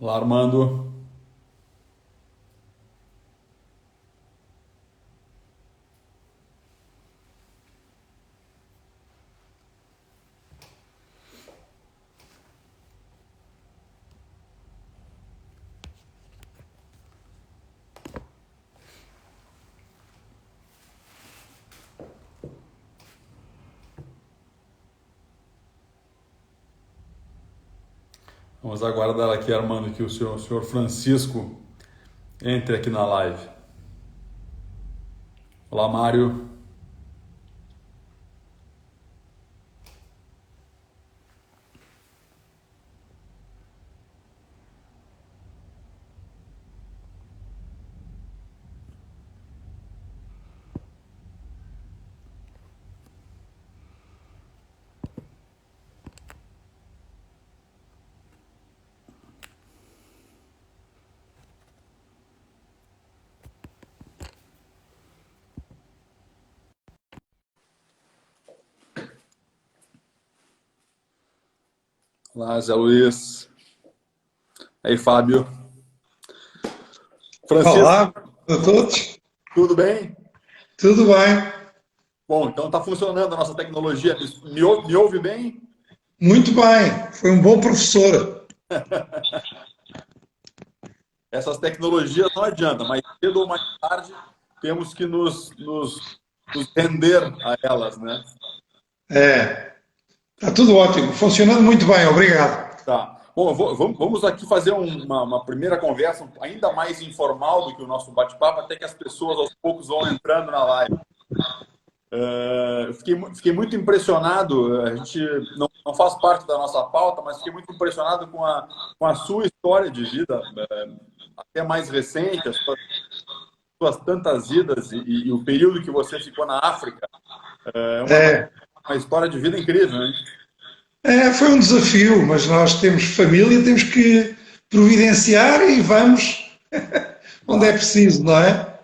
Olá, Armando. Vamos aguardar aqui, Armando, que o senhor Francisco entre aqui na live. Olá, Mário. Olá, Zé Luiz. Aí, Fábio. Francisco, Olá a todos, tudo bem? tudo bem? Bom, então está funcionando a nossa tecnologia. Me ouve bem? Muito bem, foi um bom professor. Essas tecnologias não adiantam, mas cedo ou mais tarde temos que nos render a elas, né? É, está tudo ótimo, funcionando muito bem, obrigado. Tá. Bom, vamos aqui fazer uma primeira conversa ainda mais informal do que o nosso bate-papo, até que as pessoas aos poucos vão entrando na live. Fiquei muito impressionado, a gente não faz parte da nossa pauta, mas fiquei muito impressionado com a sua história de vida, até mais recente, as suas tantas idas e o período que você ficou na África. É É, uma história de vida incrível, né? foi um desafio, mas nós temos família, temos que providenciar e vamos onde é Claro. preciso, não é?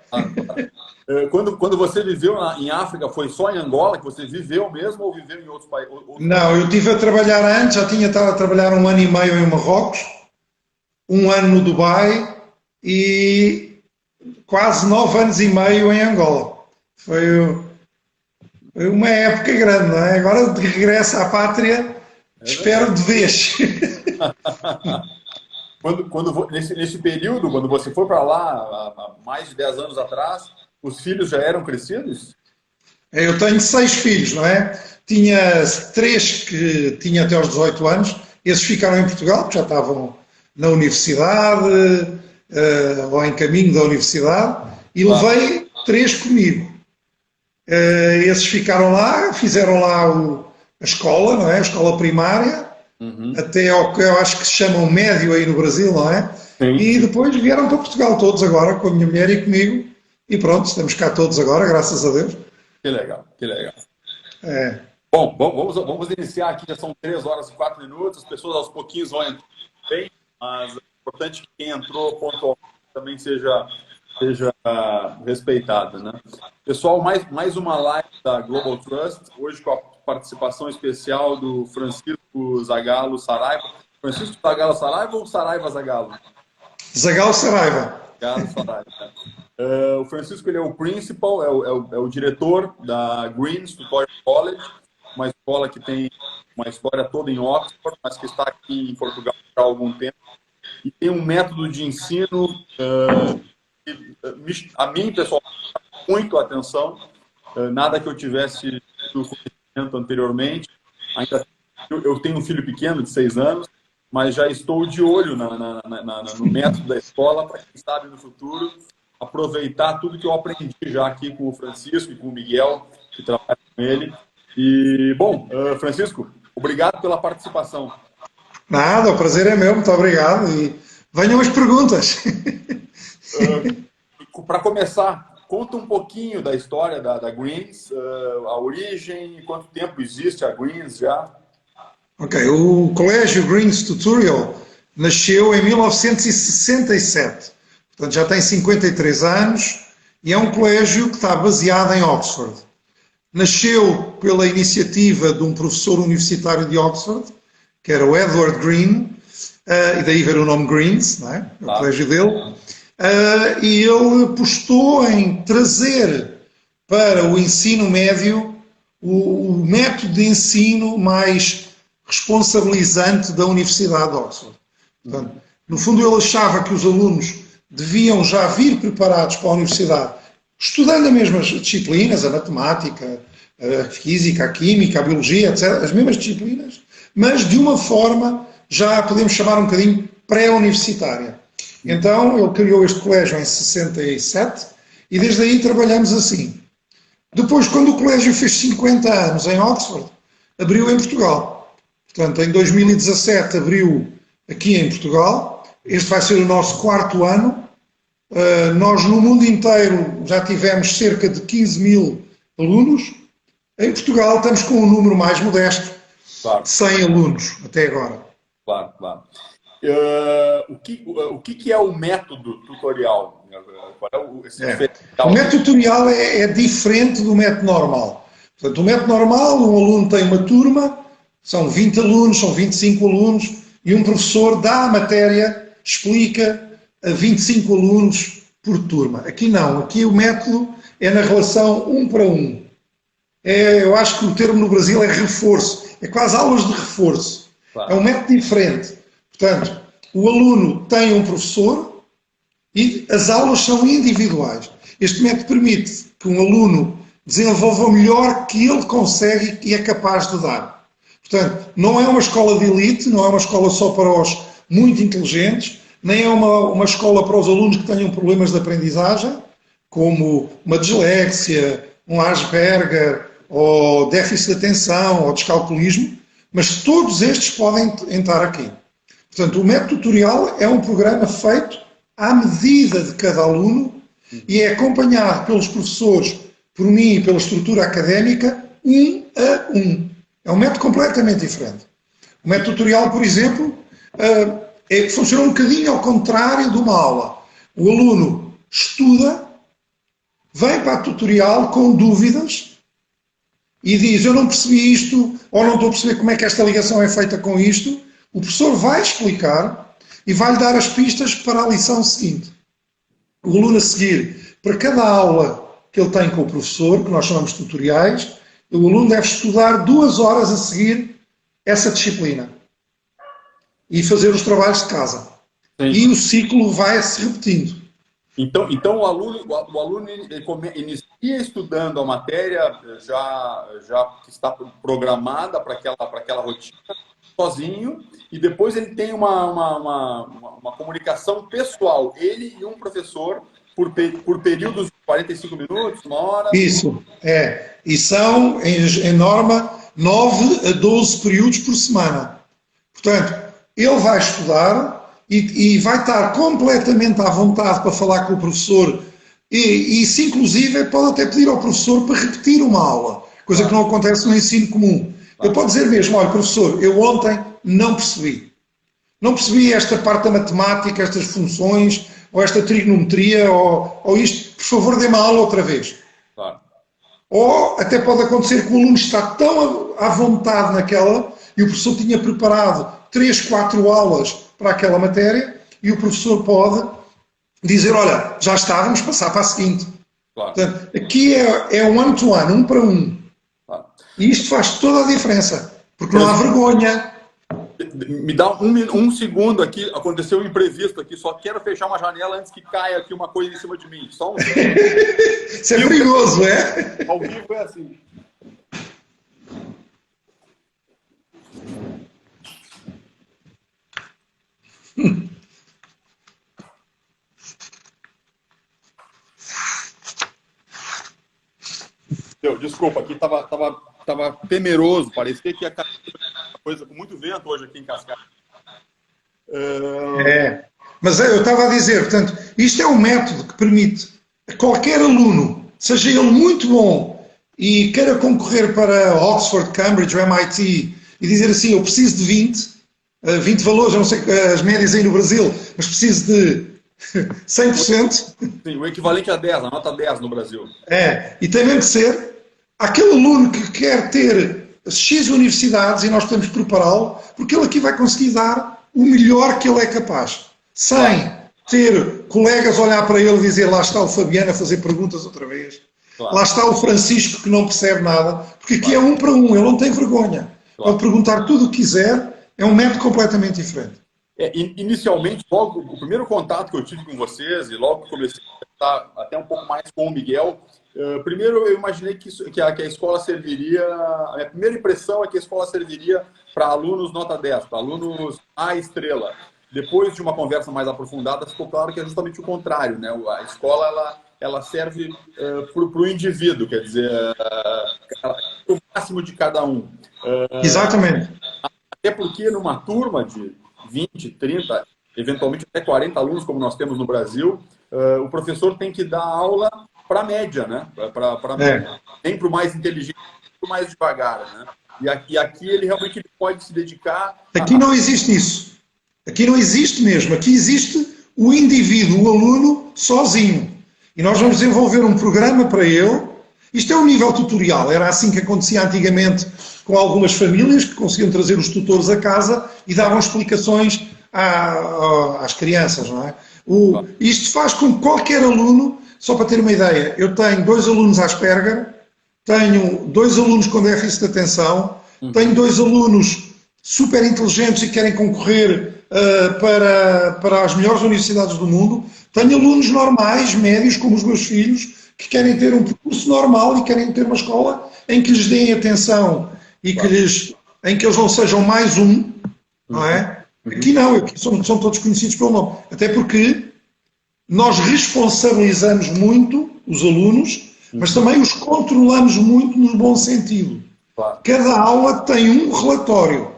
Quando você viveu em África, foi só em Angola que você viveu mesmo ou viveu em outros países? Não, eu estive a trabalhar antes, já tinha estado a trabalhar um ano e meio em Marrocos, um ano no Dubai e quase 9 anos e meio em Angola. Foi, Foi uma época grande, não é? Agora de regresso à pátria, É espero verdade. de vez. Nesse período, quando você foi para lá, há mais de 10 anos atrás, os filhos já eram crescidos? Eu tenho 6 filhos, não é? Tinha 3 que tinha até aos 18 anos, esses ficaram em Portugal, porque já estavam na universidade, ou em caminho da universidade, e Claro. levei 3 comigo. Esses ficaram lá, fizeram lá a escola, não é? A escola primária, Uhum. até ao que eu acho que se chama o médio aí no Brasil, não é? Sim, E sim. depois vieram para Portugal todos agora, com a minha mulher e comigo, e pronto, estamos cá todos agora, graças a Deus. Que legal, que legal. É, Bom, vamos iniciar aqui, já são 3 horas e 4 minutos, as pessoas aos pouquinhos vão entrando bem, mas é importante que quem entrou pontualmente também seja respeitado, né? Pessoal, mais uma live da Global Trust, hoje com a participação especial do Francisco Zagallo Saraiva. Francisco Zagallo Saraiva ou Saraiva Zagallo? Zagal Saraiva. Zagallo Saraiva. O Francisco ele é o principal, é o diretor da Greens Tutorial College, uma escola que tem uma história toda em Oxford, mas que está aqui em Portugal há algum tempo. E tem um método de ensino a mim, pessoal, muito atenção. Nada que eu tivesse no conhecimento anteriormente. Ainda eu tenho um filho pequeno de 6 anos, mas já estou de olho no método da escola para quem sabe no futuro aproveitar tudo que eu aprendi já aqui com o Francisco e com o Miguel, que trabalha com ele. E, bom, Francisco, obrigado pela participação. Nada, o prazer é meu, muito obrigado. E venham as perguntas. Para começar, conta um pouquinho da história da Greens, a origem, quanto tempo existe a Greens já? Ok, o Colégio Greens Tutorial nasceu em 1967, portanto já tem 53 anos e é um colégio que está baseado em Oxford. Nasceu pela iniciativa de um professor universitário de Oxford, que era o Edward Green, e daí ver o nome Greens, não é? O Tá. colégio dele, e ele apostou em trazer para o ensino médio o método de ensino mais responsabilizante da Universidade de Oxford. Portanto, no fundo, ele achava que os alunos deviam já vir preparados para a universidade, estudando as mesmas disciplinas, a matemática, a física, a química, a biologia, etc., as mesmas disciplinas, mas de uma forma, já podemos chamar um bocadinho pré-universitária. Então, ele criou este colégio em 67 e desde aí trabalhamos assim. Depois, quando o colégio fez 50 anos em Oxford, abriu em Portugal. Portanto, em 2017 abriu aqui em Portugal. Este vai ser o nosso 4º ano. Nós, no mundo inteiro, já tivemos cerca de 15 mil alunos. Em Portugal, estamos com um número mais modesto, Claro. 100 alunos até agora. Claro, claro. O que é o método tutorial? Qual é esse diferencial? O método tutorial é diferente do método normal. Portanto, o método normal, um aluno tem uma turma, são 20 alunos, são 25 alunos, e um professor dá a matéria, explica a 25 alunos por turma. Aqui não, aqui o método é na relação 1 para 1. Eu acho que o termo no Brasil é reforço, é quase aulas de reforço. Claro. É um método diferente. Portanto, o aluno tem um professor e as aulas são individuais. Este método permite que um aluno desenvolva o melhor que ele consegue e é capaz de dar. Portanto, não é uma escola de elite, não é uma escola só para os muito inteligentes, nem é uma escola para os alunos que tenham problemas de aprendizagem, como uma dislexia, um Asperger, ou déficit de atenção, ou descalculismo, mas todos estes podem entrar aqui. Portanto, o método tutorial é um programa feito à medida de cada aluno e é acompanhado pelos professores, por mim e pela estrutura académica, 1 a 1. É um método completamente diferente. O método tutorial, por exemplo, funciona um bocadinho ao contrário de uma aula. O aluno estuda, vem para a tutorial com dúvidas e diz, eu não percebi isto, ou não estou a perceber como é que esta ligação é feita com isto. O professor vai explicar e vai-lhe dar as pistas para a lição seguinte. O aluno a seguir, para cada aula que ele tem com o professor, que nós chamamos de tutoriais, o aluno deve estudar 2 horas a seguir essa disciplina e fazer os trabalhos de casa. Sim. E o ciclo vai se repetindo. Então o aluno inicia estudando a matéria já que está programada para aquela rotina, sozinho, e depois ele tem uma comunicação pessoal, ele e um professor, por períodos de 45 minutos, 1 hora. Isso, e são, em norma, 9 a 12 períodos por semana. Portanto, ele vai estudar e vai estar completamente à vontade para falar com o professor e se inclusive pode até pedir ao professor para repetir uma aula, coisa que não acontece no ensino comum. Ele pode dizer mesmo, olha professor, eu ontem não percebi esta parte da matemática, estas funções, ou esta trigonometria, ou isto, por favor dê-me a aula outra vez. Claro. Ou até pode acontecer que o aluno está tão à vontade naquela e o professor tinha preparado 3, 4 aulas para aquela matéria e o professor pode dizer, olha, já está, vamos passar para a seguinte. Claro. Portanto, aqui é um one-to-one, 1 para 1. Claro. E isto faz toda a diferença, porque não há vergonha. Me dá um segundo aqui, aconteceu um imprevisto aqui, só quero fechar uma janela antes que caia aqui uma coisa em cima de mim. Só um segundo. Isso é perigoso, é? Ao vivo é assim. Desculpa, aqui tava temeroso, parecia que ia cair coisa com muito vento hoje aqui em Cascais. Mas eu estava a dizer, portanto, isto é um método que permite a qualquer aluno, seja ele muito bom e queira concorrer para Oxford, Cambridge ou MIT e dizer assim, eu preciso de 20 valores, eu não sei as médias aí no Brasil, mas preciso de 100%. Sim, o equivalente a 10, a nota 10 no Brasil. E tem mesmo que ser aquele aluno que quer ter X universidades e nós podemos prepará-lo, porque ele aqui vai conseguir dar o melhor que ele é capaz, sem ter colegas a olhar para ele e dizer lá está o Fabiano a fazer perguntas outra vez, lá está o Francisco que não percebe nada, porque aqui é 1 para 1, ele não tem vergonha, pode perguntar tudo o que quiser, é um método completamente diferente. Inicialmente, logo, o primeiro contato que eu tive com vocês, e logo que comecei a estar até um pouco mais com o Miguel, primeiro eu imaginei que a escola serviria, a minha primeira impressão é que a escola serviria para alunos nota 10, para alunos A estrela. Depois de uma conversa mais aprofundada, ficou claro que é justamente o contrário, né? A escola, ela serve para o indivíduo, quer dizer, o máximo de cada um. Exatamente. Até porque numa turma de 20, 30, eventualmente até 40 alunos, como nós temos no Brasil, o professor tem que dar aula para a média, né? Nem para o mais inteligente, nem para o mais devagar, né? E aqui ele realmente pode se dedicar... Aqui não existe isso. Aqui não existe mesmo. Aqui existe o indivíduo, o aluno, sozinho. E nós vamos desenvolver um programa para ele. Isto é um nível tutorial. Era assim que acontecia antigamente com algumas famílias que conseguiam trazer os tutores a casa e davam explicações às crianças, não é? Isto faz com que qualquer aluno, só para ter uma ideia, eu tenho 2 alunos Asperger, tenho 2 alunos com déficit de atenção, tenho 2 alunos super inteligentes e querem concorrer para as melhores universidades do mundo, tenho alunos normais, médios, como os meus filhos, que querem ter um percurso normal e querem ter uma escola em que lhes deem atenção e em que eles não sejam mais um, não é? Aqui não, aqui são todos conhecidos pelo nome. Até porque nós responsabilizamos muito os alunos, mas também os controlamos muito no bom sentido. Cada aula tem um relatório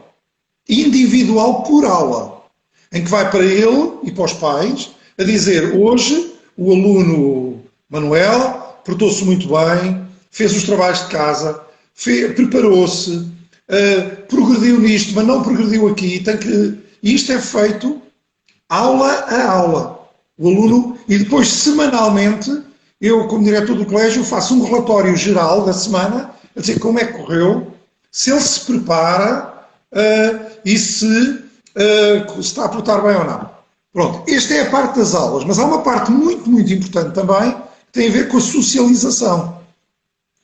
individual por aula, em que vai para ele e para os pais a dizer: hoje o aluno Manuel portou-se muito bem, fez os trabalhos de casa, preparou-se, progrediu nisto, mas não progrediu aqui. E isto é feito aula a aula. O aluno, e depois semanalmente, eu como diretor do colégio faço um relatório geral da semana, a dizer como é que correu, se ele se prepara e se está a portar bem ou não. Pronto, esta é a parte das aulas, mas há uma parte muito, muito importante também, que tem a ver com a socialização.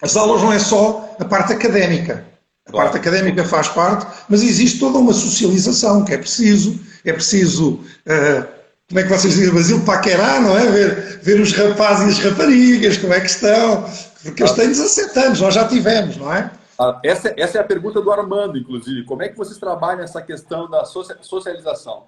As aulas não é só a parte académica. A parte académica faz parte, mas existe toda uma socialização que é preciso, como é que vocês dizem, Brasil, paquerar, não é? Ver os rapazes e as raparigas, como é que estão, porque eles têm 17 anos, nós já tivemos, não é? Essa é a pergunta do Armando, inclusive. Como é que vocês trabalham essa questão da socialização?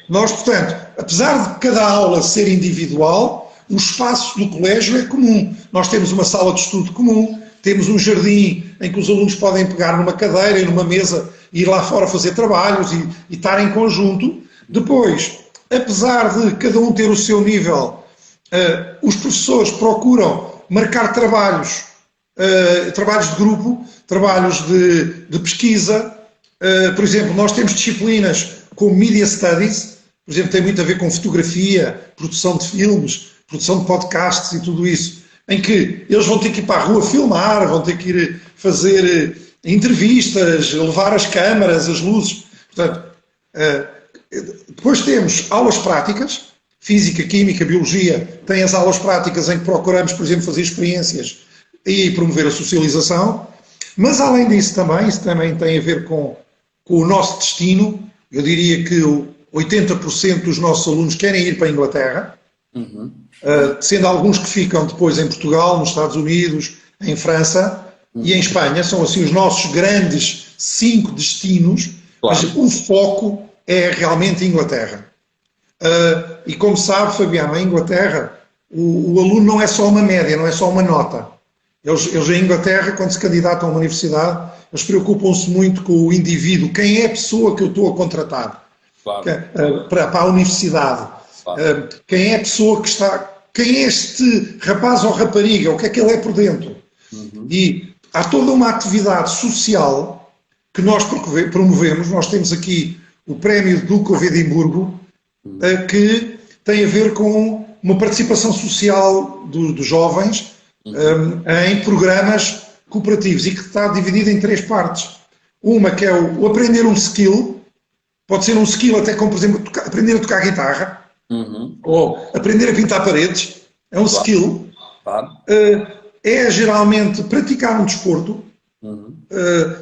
Nós, portanto, apesar de cada aula ser individual, o espaço do colégio é comum. Nós temos uma sala de estudo comum, temos um jardim em que os alunos podem pegar numa cadeira e numa mesa e ir lá fora fazer trabalhos e estar em conjunto. Depois, apesar de cada um ter o seu nível, os professores procuram marcar trabalhos de grupo, trabalhos de pesquisa. Por exemplo, nós temos disciplinas como Media Studies, por exemplo, tem muito a ver com fotografia, produção de filmes, produção de podcasts e tudo isso, em que eles vão ter que ir para a rua filmar, vão ter que ir fazer entrevistas, levar as câmaras, as luzes. Portanto, depois temos aulas práticas, física, química, biologia, tem as aulas práticas em que procuramos, por exemplo, fazer experiências e promover a socialização, mas além disso também, isso também tem a ver com o nosso destino. Eu diria que 80% dos nossos alunos querem ir para a Inglaterra, sendo alguns que ficam depois em Portugal, nos Estados Unidos, em França e em Espanha. São assim os nossos grandes 5 destinos, mas o foco é realmente a Inglaterra. E como sabe, Fabiano, a Inglaterra, o aluno não é só uma média, não é só uma nota. Eles em Inglaterra, quando se candidatam a uma universidade, eles preocupam-se muito com o indivíduo, quem é a pessoa que eu estou a contratar para a universidade, quem é a pessoa que está, quem é este rapaz ou rapariga, o que é que ele é por dentro. E há toda uma atividade social que nós promovemos. Nós temos aqui o prémio Duke of Edimburgo, que tem a ver com uma participação social dos jovens em programas cooperativos e que está dividido em 3 partes. Uma que é o aprender um skill, pode ser um skill até como, por exemplo, aprender a tocar guitarra, ou aprender a pintar paredes, é um Claro. skill. Claro. É geralmente praticar um desporto,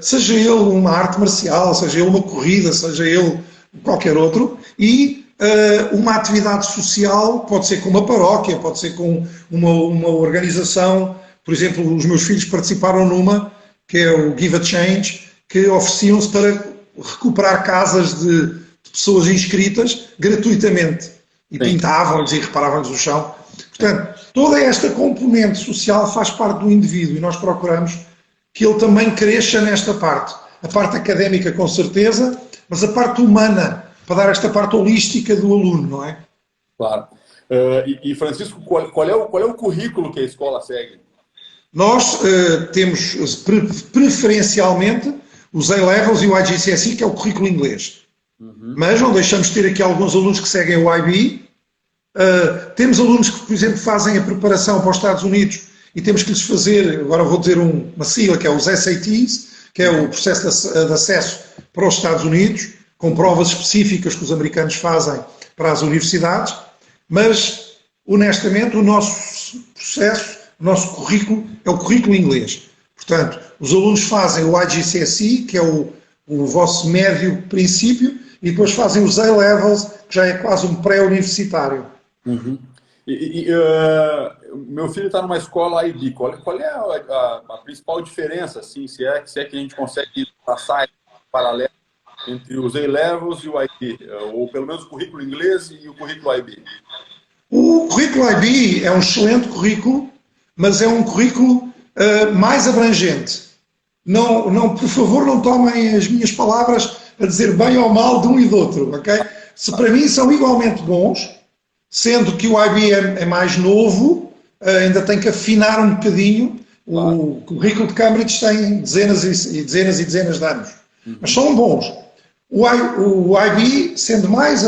seja ele uma arte marcial, seja ele uma corrida, seja ele qualquer outro, e uma atividade social, pode ser com uma paróquia, pode ser com uma organização. Por exemplo, os meus filhos participaram numa, que é o Give a Change, que ofereciam-se para recuperar casas de pessoas inscritas gratuitamente. E pintavam-lhes e reparavam-lhes o chão. Portanto, toda esta componente social faz parte do indivíduo e nós procuramos que ele também cresça nesta parte. A parte académica, com certeza, mas a parte humana, para dar esta parte holística do aluno, não é? Claro. E Francisco, qual é o currículo que a escola segue? Nós temos preferencialmente os A-Levels e o IGCSE, que é o currículo inglês. Mas não deixamos de ter aqui alguns alunos que seguem o IB. Temos alunos que, por exemplo, fazem a preparação para os Estados Unidos e temos que lhes fazer, agora vou dizer uma sigla, que é os SATs, que é o processo de acesso para os Estados Unidos, com provas específicas que os americanos fazem para as universidades, mas, honestamente, o nosso processo, o nosso currículo, é o currículo inglês. Portanto, os alunos fazem o IGCSE, que é o vosso médio princípio, e depois fazem os A-Levels, que já é quase um pré-universitário. Meu filho está numa escola IB. Qual é a principal diferença, assim, se é que a gente consegue passar paralelo entre os A-Levels e o IB, ou pelo menos o currículo inglês e o currículo IB? O currículo IB é um excelente currículo, mas é um currículo mais abrangente. Não, por favor, não tomem as minhas palavras a dizer bem ou mal de um e do outro, ok? Se para mim são igualmente bons, sendo que o IB é mais novo, ainda tem que afinar um bocadinho. O currículo de Cambridge tem dezenas e dezenas e dezenas de anos. Mas são bons. O IB, sendo mais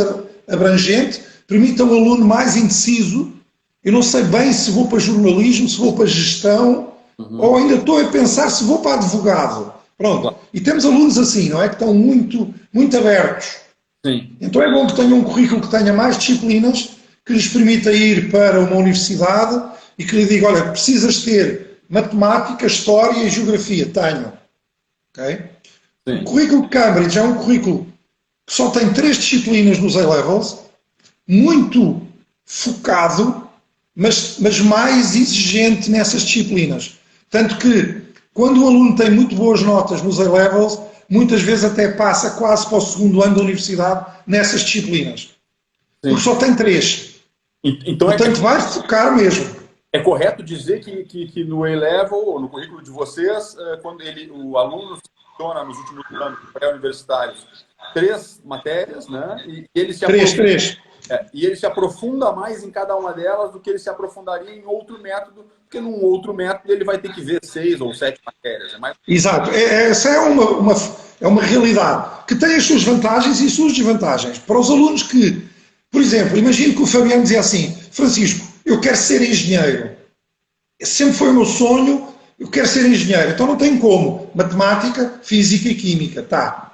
abrangente, permite a um aluno mais indeciso. Eu não sei bem se vou para jornalismo, se vou para gestão, ou ainda estou a pensar se vou para advogado. Pronto. E temos alunos assim, não é? Que estão muito, muito abertos. Sim. Então é bom que tenham um currículo que tenha mais disciplinas, que lhes permita ir para uma universidade e que lhe diga, olha, precisas ter matemática, história e geografia. Tenho. Okay? O currículo de Cambridge é um currículo que só tem 3 disciplinas nos A-Levels, muito focado, mas mais exigente nessas disciplinas. Tanto que, quando o aluno tem muito boas notas nos A-Levels, muitas vezes até passa quase para o segundo ano da universidade nessas disciplinas. Sim. Porque só tem 3. Então, portanto, vai focar mesmo. É correto dizer que no A-Level, ou no currículo de vocês, quando o aluno seleciona nos últimos anos pré-universitários 3 matérias, né? E ele se e ele se aprofunda mais em cada uma delas do que ele se aprofundaria em outro método, porque num outro método ele vai ter que ver 6 ou 7 matérias. Exato. Essa é uma realidade que tem as suas vantagens e as suas desvantagens. Para os alunos que, por exemplo, imagino que o Fabiano dizia assim, Francisco, eu quero ser engenheiro. Sempre foi o meu sonho, eu quero ser engenheiro. Então não tem como. Matemática, física e química. Tá.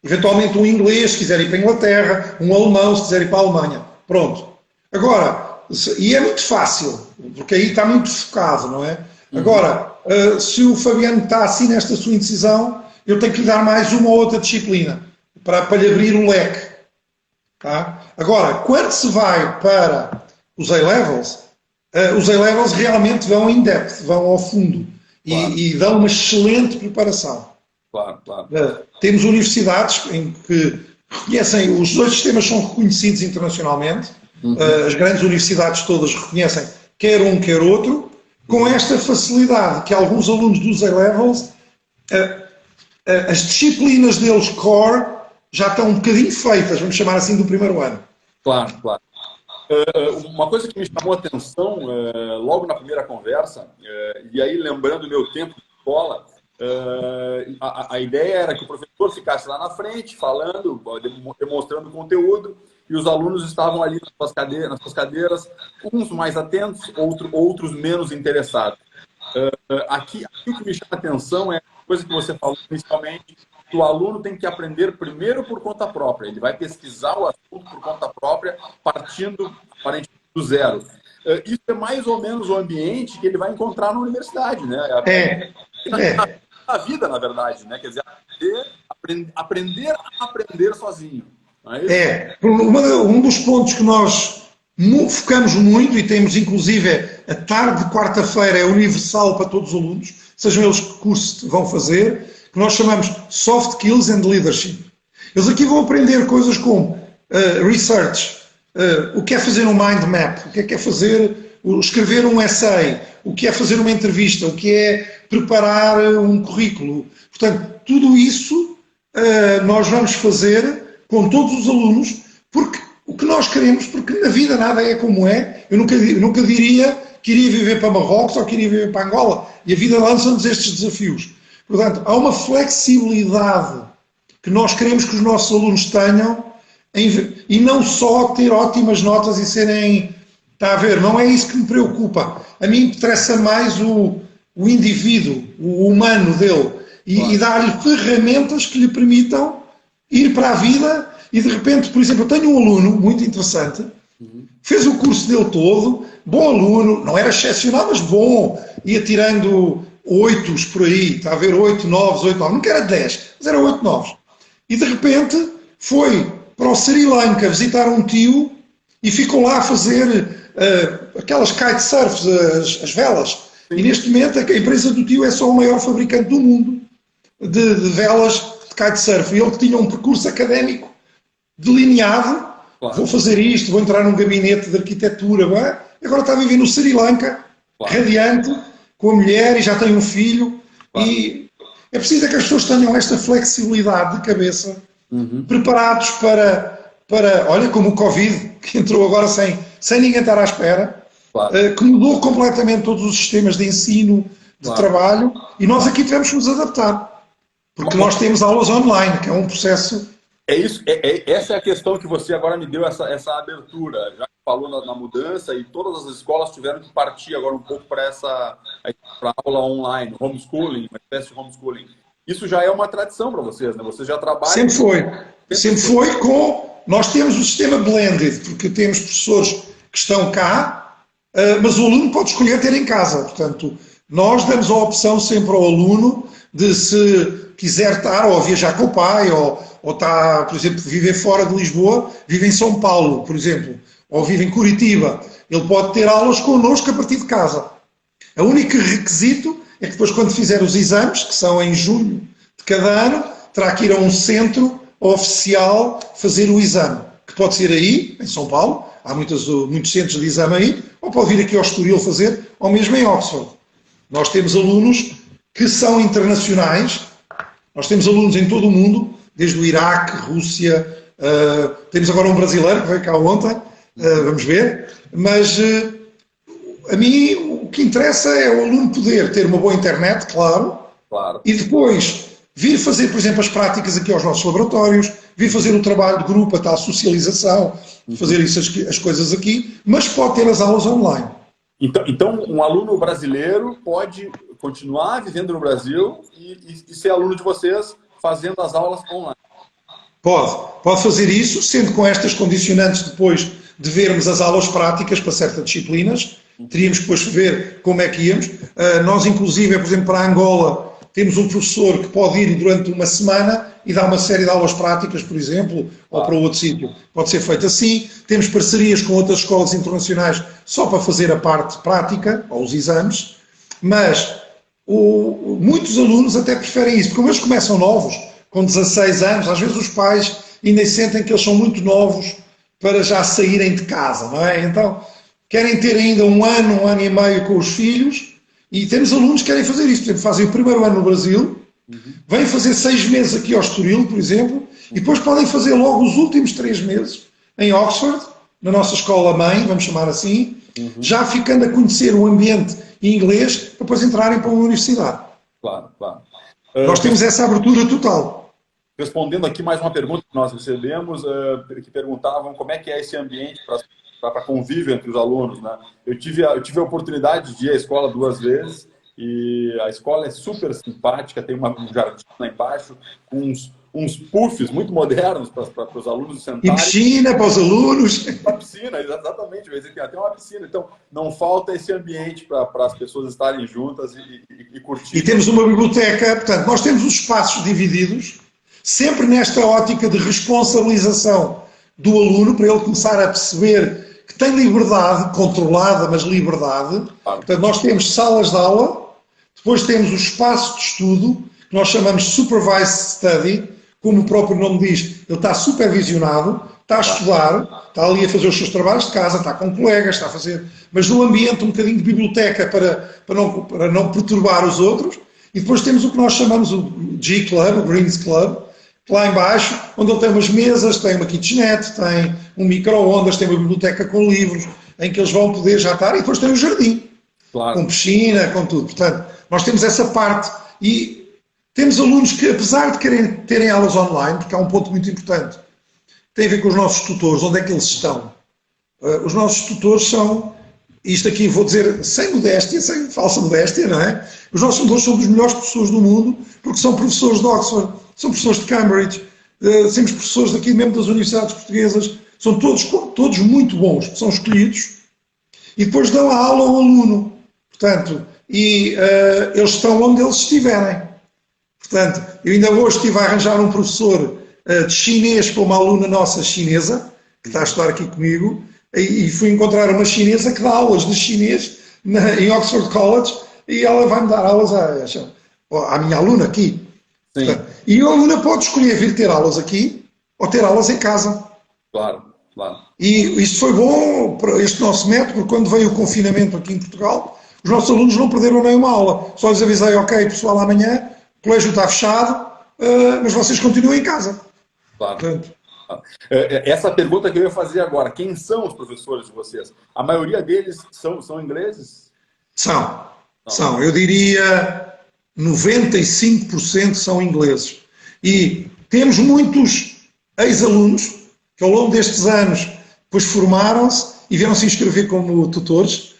Eventualmente um inglês, se quiser ir para a Inglaterra, um alemão, se quiser ir para a Alemanha. Pronto. Agora, e é muito fácil, porque aí está muito focado, não é? Agora, se o Fabiano está assim nesta sua indecisão, eu tenho que lhe dar mais uma ou outra disciplina para lhe abrir o leque. Tá? Agora, quando se vai para os A-Levels realmente vão in depth, vão ao fundo e dão uma excelente preparação. Claro. Temos universidades em que reconhecem, os 2 sistemas são reconhecidos internacionalmente, as grandes universidades todas reconhecem quer um, quer outro, com esta facilidade que alguns alunos dos A-Levels, as disciplinas deles core já estão um bocadinho feitas, vamos chamar assim, do primeiro ano. Claro. Uma coisa que me chamou a atenção logo na primeira conversa, e aí lembrando o meu tempo de escola, a ideia era que o professor ficasse lá na frente, falando, demonstrando conteúdo, e os alunos estavam ali nas suas cadeiras, uns mais atentos, outros menos interessados. Aqui o que me chama a atenção é a coisa que você falou inicialmente, que o aluno tem que aprender primeiro por conta própria. Ele vai pesquisar o assunto por conta própria, partindo aparentemente do zero. Isso é mais ou menos o ambiente que ele vai encontrar na universidade, né? A vida, na verdade, né? Quer dizer, aprender a aprender sozinho. Não é isso? Um dos pontos que nós focamos muito, e temos inclusive a tarde de quarta-feira é universal para todos os alunos, sejam eles que curso vão fazer, que nós chamamos Soft Skills and Leadership. Eles aqui vão aprender coisas como research, o que é fazer um mind map, o que é fazer, escrever um essay, o que é fazer uma entrevista, o que é preparar um currículo. Portanto, tudo isso nós vamos fazer com todos os alunos, porque o que nós queremos, porque na vida nada é como é. Eu nunca diria que iria viver para Marrocos ou que iria viver para Angola. E a vida lança-nos estes desafios. Portanto, há uma flexibilidade que nós queremos que os nossos alunos tenham, e não só ter ótimas notas e serem... Está a ver? Não é isso que me preocupa. A mim interessa mais o indivíduo, o humano dele, e dar-lhe ferramentas que lhe permitam ir para a vida. E de repente, por exemplo, eu tenho um aluno muito interessante, fez o curso dele todo, bom aluno, não era excepcional, mas bom, ia tirando 8s por aí, está a ver, 8, 9, 8, 9, nunca era 10, mas era 8, 9. E de repente foi para o Sri Lanka visitar um tio e ficou lá a fazer aquelas kitesurfs, as velas. Sim. E neste momento a empresa do tio é só o maior fabricante do mundo de velas de kitesurf. E ele que tinha um percurso académico delineado, claro. Vou fazer isto, vou entrar num gabinete de arquitetura, bem? Agora está a viver no Sri Lanka, claro. Radiante, com a mulher e já tem um filho. Claro. E é preciso que as pessoas tenham esta flexibilidade de cabeça, preparados para, olha, como o Covid, que entrou agora sem ninguém estar à espera, claro. Que mudou completamente todos os sistemas de ensino, de claro. Trabalho, e nós aqui tivemos que nos adaptar, porque nós temos aulas online, que é um processo... É isso, essa é a questão que você agora me deu, essa abertura, já que falou na mudança, e todas as escolas tiveram que partir agora um pouco para a aula online, homeschooling, uma espécie de homeschooling. Isso já é uma tradição para vocês, né? Vocês já trabalham... Sempre foi. Sempre foi com... Nós temos o sistema blended, porque temos professores que estão cá, mas o aluno pode escolher ter em casa. Portanto, nós damos a opção sempre ao aluno de, se quiser estar ou viajar com o pai, ou está, por exemplo, viver fora de Lisboa, vive em São Paulo, por exemplo, ou vive em Curitiba. Ele pode ter aulas connosco a partir de casa. O único requisito é que depois, quando fizer os exames, que são em junho de cada ano, terá que ir a um centro oficial fazer o exame, que pode ser aí, em São Paulo, há muitos centros de exame aí, ou pode vir aqui ao Estoril fazer, ou mesmo em Oxford. Nós temos alunos que são internacionais, nós temos alunos em todo o mundo, desde o Iraque, Rússia, temos agora um brasileiro que veio cá ontem, vamos ver, mas a mim o que interessa é o aluno poder ter uma boa internet, claro. E depois vir fazer, por exemplo, as práticas aqui aos nossos laboratórios, vir fazer o trabalho de grupo, a tal socialização, fazer as coisas aqui, mas pode ter as aulas online. Então um aluno brasileiro pode continuar vivendo no Brasil e ser aluno de vocês fazendo as aulas online? Pode fazer isso, sendo com estas condicionantes depois de vermos as aulas práticas para certas disciplinas. Teríamos depois de ver como é que íamos. Nós, inclusive, por exemplo, para Angola, temos um professor que pode ir durante uma semana e dar uma série de aulas práticas, por exemplo, ou para outro sítio. Pode ser feito assim. Temos parcerias com outras escolas internacionais só para fazer a parte prática, ou os exames, mas muitos alunos até preferem isso, porque como eles começam novos, com 16 anos, às vezes os pais ainda sentem que eles são muito novos para já saírem de casa, não é? Então, querem ter ainda um ano e meio com os filhos, e temos alunos que querem fazer isso. Por exemplo, fazem o primeiro ano no Brasil, vêm fazer 6 meses aqui ao Estoril, por exemplo, e depois podem fazer logo os últimos 3 meses em Oxford, na nossa escola-mãe, vamos chamar assim, já ficando a conhecer o ambiente em inglês, para depois entrarem para uma universidade. Claro. Nós temos essa abertura total. Respondendo aqui mais uma pergunta que nós recebemos, que perguntavam como é que é esse ambiente para convívio entre os alunos, né? Eu tive a oportunidade de ir à escola 2 vezes E a escola é super simpática, tem um jardim lá embaixo, com uns puffs muito modernos para os alunos E sentarem. piscina para os alunos. Uma piscina, exatamente. Tem até uma piscina. Então, não falta esse ambiente para as pessoas estarem juntas e curtir. E temos uma biblioteca, portanto, nós temos os espaços divididos, sempre nesta ótica de responsabilização do aluno, para ele começar a perceber que tem liberdade, controlada, mas liberdade. Claro. Portanto, nós temos salas de aula, depois temos o espaço de estudo, que nós chamamos Supervised Study, como o próprio nome diz, ele está supervisionado, está a estudar, está ali a fazer os seus trabalhos de casa, está com colegas, está a fazer, mas num ambiente um bocadinho de biblioteca para não perturbar os outros. E depois temos o que nós chamamos o G-Club, o Greens Club, lá embaixo, onde ele tem umas mesas, tem uma kitchenette, tem um micro-ondas, tem uma biblioteca com livros, em que eles vão poder já estar, e depois tem o jardim, claro, com piscina, com tudo. Portanto, nós temos essa parte, e temos alunos que, apesar de querem terem aulas online, porque há um ponto muito importante, tem a ver com os nossos tutores, onde é que eles estão. Os nossos tutores são, isto aqui vou dizer sem modéstia, sem falsa modéstia, não é? Os nossos tutores são dos melhores professores do mundo, porque são professores de Oxford, são professores de Cambridge, temos professores daqui mesmo das universidades portuguesas, são todos muito bons, são escolhidos, e depois dão a aula ao aluno. Portanto, eles estão onde eles estiverem. Portanto, eu ainda hoje estive a arranjar um professor de chinês para uma aluna nossa chinesa, que está a estudar aqui comigo, e fui encontrar uma chinesa que dá aulas de chinês em Oxford College, e ela vai-me dar aulas à minha aluna aqui. Portanto, e a aluna pode escolher vir ter aulas aqui ou ter aulas em casa. Claro, claro. E isto foi bom para este nosso método, porque quando veio o confinamento aqui em Portugal, os nossos alunos não perderam nenhuma aula. Só lhes avisei, ok, pessoal, amanhã o colégio está fechado, mas vocês continuam em casa. Claro. Portanto, essa pergunta que eu ia fazer agora, quem são os professores de vocês? A maioria deles são ingleses? São. Eu diria 95% são ingleses. E temos muitos ex-alunos que ao longo destes anos depois formaram-se e vieram se inscrever como tutores.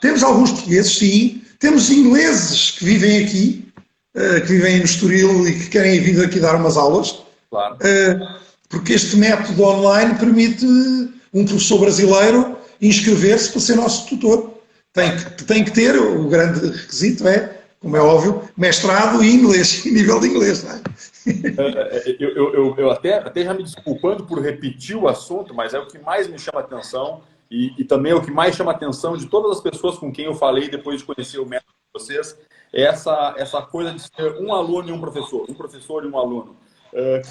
Temos alguns portugueses, sim. Temos ingleses que vivem aqui, que vivem no Estoril e que querem vir aqui dar umas aulas. Claro. Porque este método online permite um professor brasileiro inscrever-se para ser nosso tutor. Tem que ter, o grande requisito é, como é óbvio, mestrado e inglês, nível de inglês. Não é? Eu até já me desculpando por repetir o assunto, mas é o que mais me chama a atenção e também é o que mais chama a atenção de todas as pessoas com quem eu falei depois de conhecer o método de vocês, é essa coisa de ser um aluno e um professor e um aluno.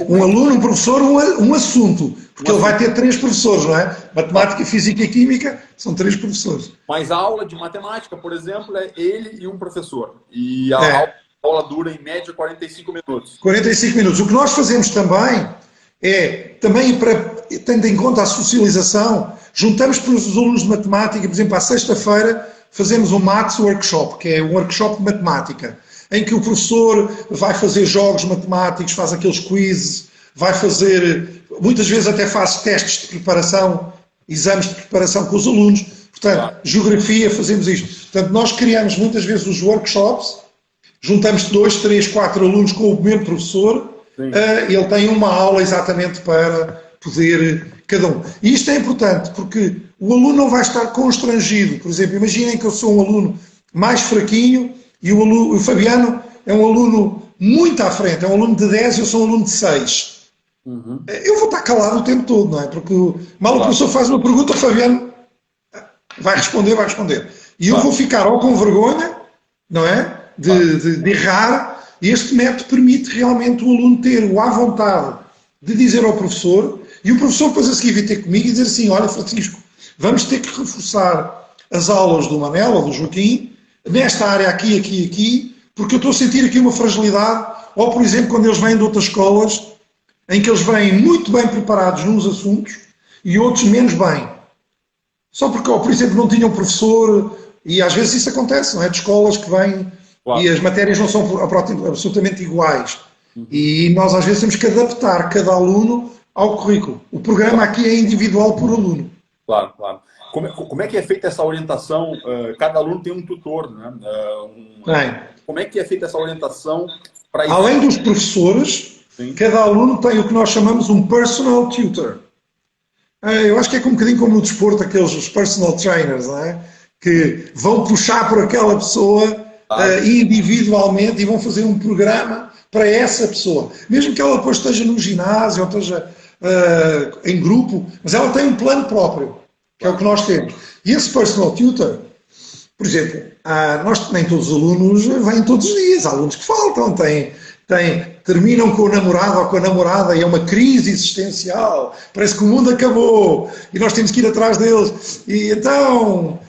Um aluno, um professor, um assunto, porque ele vai ter 3 professores, não é? Matemática, Física e Química são 3 professores. Mas a aula de matemática, por exemplo, é ele e um professor. E a aula dura, em média, 45 minutos. 45 minutos. O que nós fazemos também também tendo em conta a socialização, juntamos para os alunos de matemática, por exemplo, à sexta-feira, fazemos um Maths Workshop, que é um workshop de matemática, em que o professor vai fazer jogos matemáticos, faz aqueles quizzes, vai fazer, muitas vezes até faz testes de preparação, exames de preparação com os alunos. Portanto, geografia, fazemos isto. Portanto, nós criamos muitas vezes os workshops, juntamos 2, 3, 4 alunos com o mesmo professor, ele tem uma aula exatamente para poder, cada um. E isto é importante, porque o aluno não vai estar constrangido. Por exemplo, imaginem que eu sou um aluno mais fraquinho, e o Fabiano é um aluno muito à frente, é um aluno de 10 e eu sou um aluno de 6. Uhum. Eu vou estar calado o tempo todo, não é? Porque o professor faz uma pergunta, o Fabiano vai responder. E eu vou ficar ou com vergonha, não é? De errar, e este método permite realmente o aluno ter à vontade de dizer ao professor, e o professor depois a seguir vir ter comigo e dizer assim, olha Francisco, vamos ter que reforçar as aulas do Manel ou do Joaquim, nesta área aqui, porque eu estou a sentir aqui uma fragilidade, ou por exemplo quando eles vêm de outras escolas, em que eles vêm muito bem preparados nos assuntos e outros menos bem. Só porque, por exemplo, não tinham professor, e às vezes isso acontece, não é? De escolas que vêm e as matérias não são absolutamente iguais. E nós às vezes temos que adaptar cada aluno ao currículo. O programa aqui é individual por aluno. Claro, claro. Como é que é feita essa orientação? Cada aluno tem um tutor, né? Bem, Como é que é feita essa orientação para isso? além dos professores, Sim. cada aluno tem o que nós chamamos um personal tutor. Eu acho que é um bocadinho como no desporto, aqueles os personal trainers, não é? Que vão puxar por aquela pessoa Claro. individualmente e vão fazer um programa para essa pessoa. Mesmo que ela depois esteja no ginásio ou esteja em grupo, mas ela tem um plano próprio, que é o que nós temos. E esse personal tutor, por exemplo, nem todos os alunos vêm todos os dias, há alunos que faltam, terminam com o namorado ou com a namorada e é uma crise existencial, parece que o mundo acabou e nós temos que ir atrás deles. E então,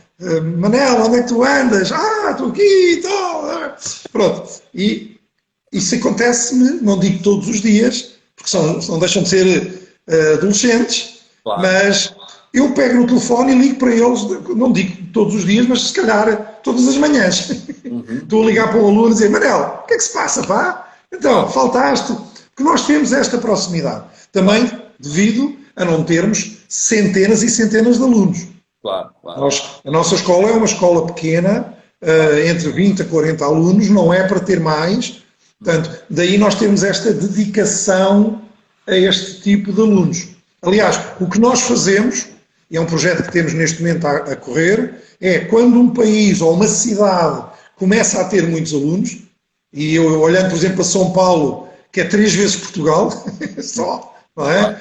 Manel, onde é que tu andas? Estou aqui e tal. Pronto. E isso acontece-me, não digo todos os dias, porque não deixam de ser adolescentes, Claro. mas eu pego no telefone e ligo para eles, não digo todos os dias, mas se calhar todas as manhãs. Estou a ligar para um aluno e dizer, Manel, o que é que se passa, pá? Então, faltaste. Porque nós temos esta proximidade. Também devido a não termos centenas e centenas de alunos. Claro, claro. A nossa escola é uma escola pequena, entre 20 a 40 alunos, não é para ter mais. Portanto, daí nós temos esta dedicação a este tipo de alunos. Aliás, o que nós fazemos, e é um projeto que temos neste momento a correr, é quando um país ou uma cidade começa a ter muitos alunos, e eu olhando, por exemplo, para São Paulo, que é 3 vezes Portugal, só, não é?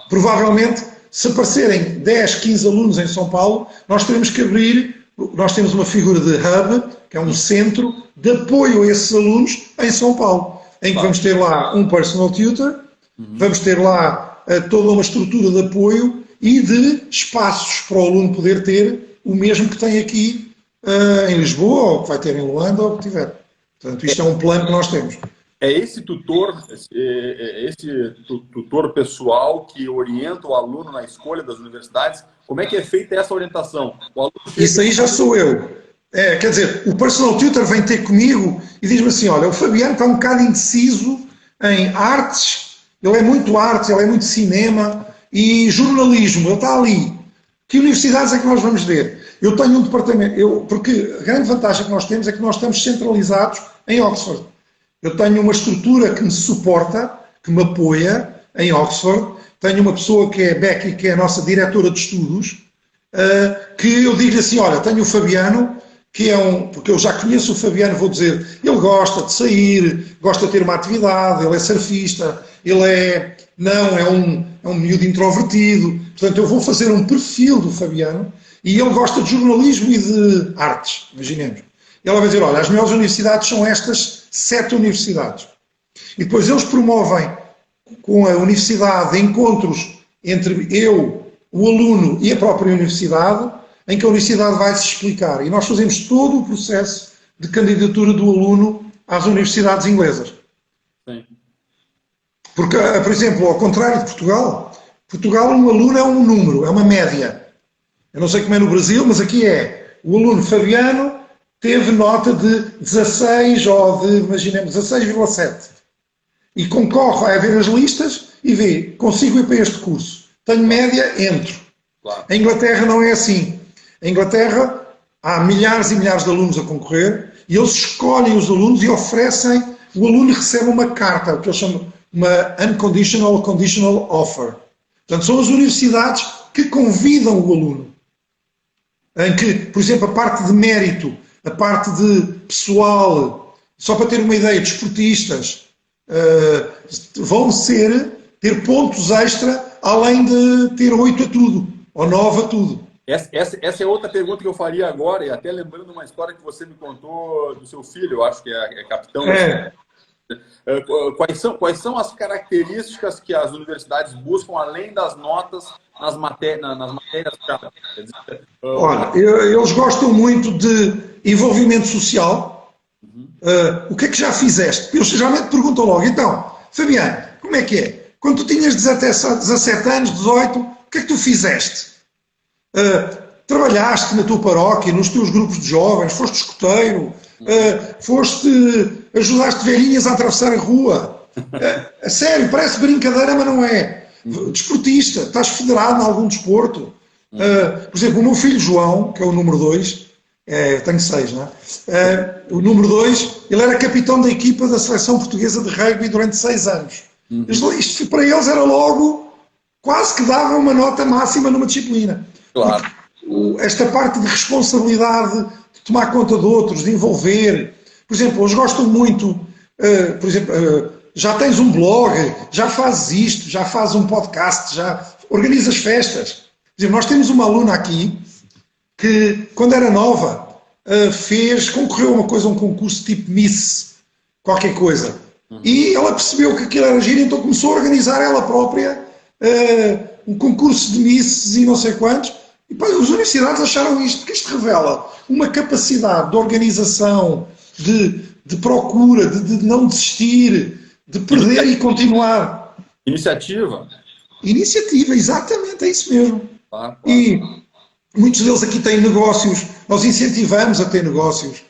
Provavelmente, se aparecerem 10, 15 alunos em São Paulo, nós teremos que abrir, nós temos uma figura de hub, que é um centro de apoio a esses alunos em São Paulo, em que vamos ter lá um personal tutor, vamos ter lá toda uma estrutura de apoio e de espaços para o aluno poder ter o mesmo que tem aqui em Lisboa, ou que vai ter em Luanda, ou o que tiver. Portanto, isto é um plano que nós temos. É esse tutor pessoal que orienta o aluno na escolha das universidades? Como é que é feita essa orientação? Isso aí já sou eu. Quer dizer, o personal tutor vem ter comigo e diz-me assim, olha, o Fabiano está um bocado indeciso em artes, ele é muito arte, ele é muito cinema e jornalismo, ele está ali. Que universidades é que nós vamos ver? Eu tenho um departamento, porque a grande vantagem que nós temos é que nós estamos centralizados em Oxford. Eu tenho uma estrutura que me suporta, que me apoia em Oxford. Tenho uma pessoa que é a Becky, que é a nossa diretora de estudos, que eu digo assim, olha, tenho o Fabiano, que é porque eu já conheço o Fabiano, vou dizer, ele gosta de sair, gosta de ter uma atividade, ele é surfista, ele é um miúdo introvertido, portanto eu vou fazer um perfil do Fabiano e ele gosta de jornalismo e de artes, imaginemos. Ele vai dizer, olha, as melhores universidades são estas 7 universidades. E depois eles promovem com a universidade encontros entre eu, o aluno e a própria universidade, em que a universidade vai se explicar. E nós fazemos todo o processo de candidatura do aluno às universidades inglesas. Sim. Porque, por exemplo, ao contrário de Portugal, um aluno é um número, é uma média. Eu não sei como é no Brasil, mas aqui é. O aluno Fabiano teve nota de 16 ou de, imaginemos, 16,7. E concorre a ver as listas e vê, consigo ir para este curso. Tenho média, entro. Claro. A Inglaterra não é assim. Em Inglaterra há milhares e milhares de alunos a concorrer e eles escolhem os alunos e oferecem, o aluno recebe uma carta, o que eles chamam uma unconditional conditional offer. Portanto, são as universidades que convidam o aluno. Em que, por exemplo, a parte de mérito, a parte de pessoal, só para ter uma ideia, desportistas, vão ter pontos extra além de ter 8 a tudo, ou 9 a tudo. Essa é outra pergunta que eu faria agora, e até lembrando uma história que você me contou do seu filho, eu acho que é capitão. Quais são as características que as universidades buscam, além das notas, nas matérias? Olha, eles gostam muito de envolvimento social. O que é que já fizeste? Eles geralmente perguntam logo, então, Fabiano, como é que é? Quando tu tinhas 17 anos, 18, o que é que tu fizeste? Trabalhaste na tua paróquia, nos teus grupos de jovens, foste escoteiro, ajudaste velhinhas a atravessar a rua. A sério, parece brincadeira, mas não é. Desportista, estás federado em algum desporto. Por exemplo, o meu filho João, que é o número 2, eu tenho 6, não é? O número 2, ele era capitão da equipa da seleção portuguesa de rugby durante 6 anos. Isto para eles era logo, quase que dava uma nota máxima numa disciplina. Claro. Esta parte de responsabilidade, de tomar conta de outros, de envolver. Por exemplo, eles gostam muito, por exemplo, já tens um blog, já fazes isto, já fazes um podcast, já organizas festas. Por exemplo, nós temos uma aluna aqui que, quando era nova, concorreu a uma coisa, um concurso tipo Miss, qualquer coisa. E ela percebeu que aquilo era giro, então começou a organizar ela própria um concurso de Misses e não sei quantos. E pá, as universidades acharam isto, porque isto revela uma capacidade de organização, de procura, de não desistir, de perder e continuar. Iniciativa. Iniciativa, exatamente, é isso mesmo. Claro. E muitos deles aqui têm negócios, nós incentivamos a ter negócios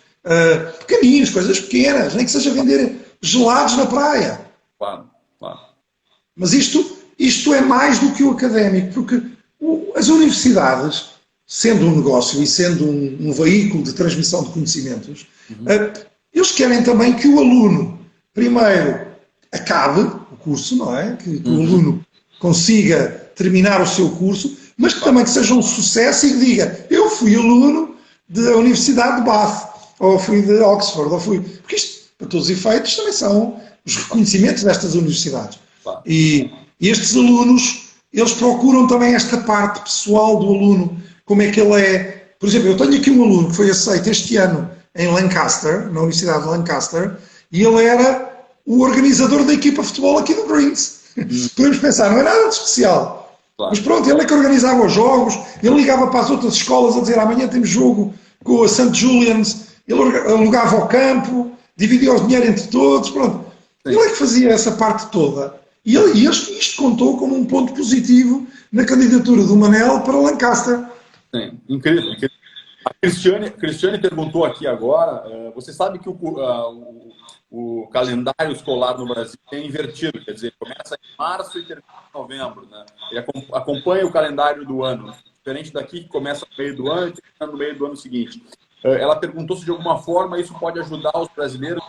pequeninos, coisas pequenas, nem que seja vender gelados na praia. Claro. Mas isto é mais do que o académico, porque as universidades, sendo um negócio e sendo um veículo de transmissão de conhecimentos, eles querem também que o aluno, primeiro, acabe o curso, não é? Que o aluno consiga terminar o seu curso, mas que também que seja um sucesso e que diga, eu fui aluno da Universidade de Bath, ou fui de Oxford, porque isto, para todos os efeitos, também são os reconhecimentos destas universidades. E estes alunos, eles procuram também esta parte pessoal do aluno, como é que ele é. Por exemplo, eu tenho aqui um aluno que foi aceito este ano em Lancaster, na Universidade de Lancaster, e ele era o organizador da equipa de futebol aqui do Greens. Podemos pensar, não é nada de especial. Claro. Mas pronto, ele é que organizava os jogos, ele ligava para as outras escolas a dizer amanhã temos jogo com a St. Julian's, ele alugava o campo, dividia o dinheiro entre todos, pronto. Sim. Ele é que fazia essa parte toda. E isto contou como um ponto positivo na candidatura do Manel para Lancaster. Sim, incrível. A Cristiane perguntou aqui agora, você sabe que o calendário escolar no Brasil é invertido, quer dizer, começa em março e termina em novembro, né? Ele acompanha o calendário do ano, diferente daqui que começa no meio do ano e termina no meio do ano seguinte. Ela perguntou se de alguma forma isso pode ajudar os brasileiros